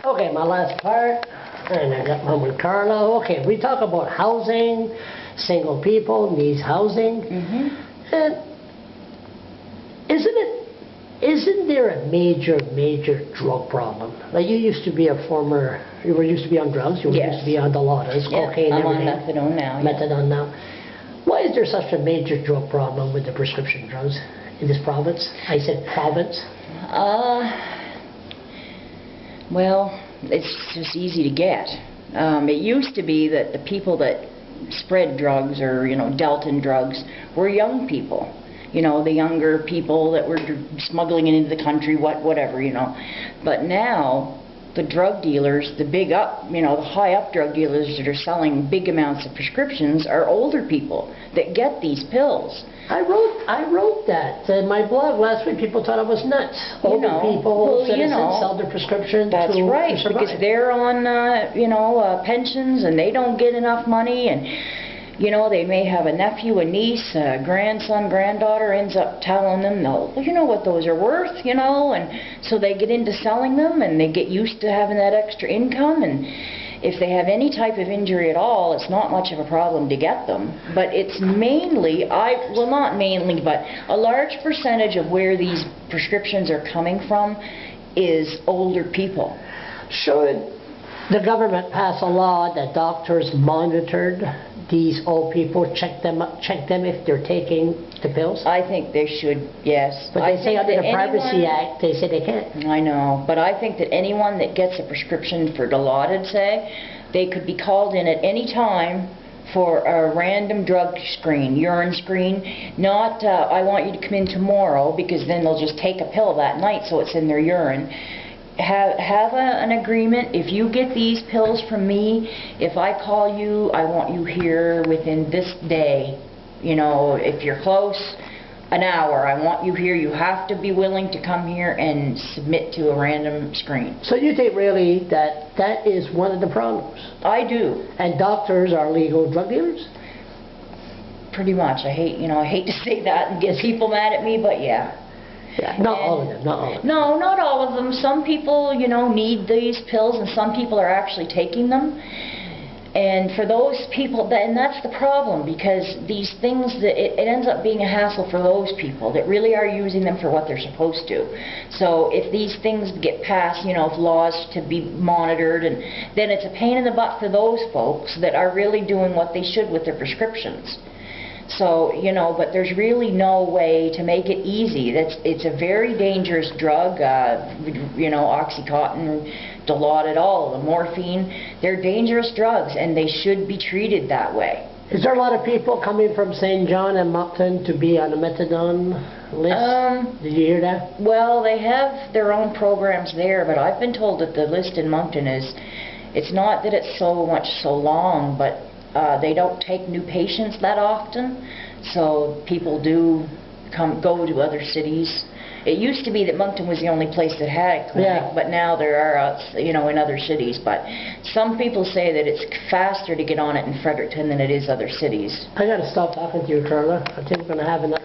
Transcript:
Okay, my last part, and I got one with Carla. Okay, we talk about housing, single people needs housing, and isn't there a major drug problem? Like you used to be a former, you used to be on drugs, you used to be on Dilaudid, cocaine, I'm everything. on methadone now. Methadone now. Why is there such a major drug problem with the prescription drugs in this province? I said province. Well, it's just easy to get. It used to be that the people that spread drugs or, dealt in drugs were young people. The younger people that were smuggling it into the country, whatever. But now, the drug dealers, the high up drug dealers that are selling big amounts of prescriptions are older people that get these pills. I wrote that in my blog last week. People thought I was nuts. Older people, citizens, sell their prescriptions. That's right, because they're on, pensions and they don't get enough money, and they may have a nephew, a niece, a grandson, granddaughter ends up telling them, no, you know what those are worth, and so they get into selling them and they get used to having that extra income, and if they have any type of injury at all, it's not much of a problem to get them. But it's mainly, well not mainly, but a large percentage of where these prescriptions are coming from is older people. Should the government pass a law that doctors monitored these old people, check them if they're taking the pills? I think they should, yes. But they say under the Privacy Act, they say they can't. I know, but I think that anyone that gets a prescription for Dilaudid, say, they could be called in at any time for a random drug screen, urine screen. Not, I want you to come in tomorrow, because then they'll just take a pill that night so it's in their urine. Have an agreement. If you get these pills from me, if I call you, I want you here within this day. If you're close, an hour. I want you here. You have to be willing to come here and submit to a random screen. So you think really that is one of the problems? I do. And doctors are legal drug dealers? Pretty much. I hate to say that and get people mad at me, but yeah. Yeah, not all of them, not all of them. No, not all of them. Some people, need these pills, and some people are actually taking them. And for those people, and that's the problem, because these things, it ends up being a hassle for those people that really are using them for what they're supposed to. So if these things get passed, if laws to be monitored, and then it's a pain in the butt for those folks that are really doing what they should with their prescriptions. So, but there's really no way to make it easy. It's a very dangerous drug, Oxycontin, Dilaudid, all of them, morphine. They're dangerous drugs, and they should be treated that way. Is there a lot of people coming from St. John and Moncton to be on the methadone list? Did you hear that? Well, they have their own programs there, but I've been told that the list in Moncton it's not that it's so long, but they don't take new patients that often, so people do go to other cities. It used to be that Moncton was the only place that had a clinic, but now there are, in other cities. But some people say that it's faster to get on it in Fredericton than it is other cities. I got to stop talking to you, Carla. I think we're going to have enough.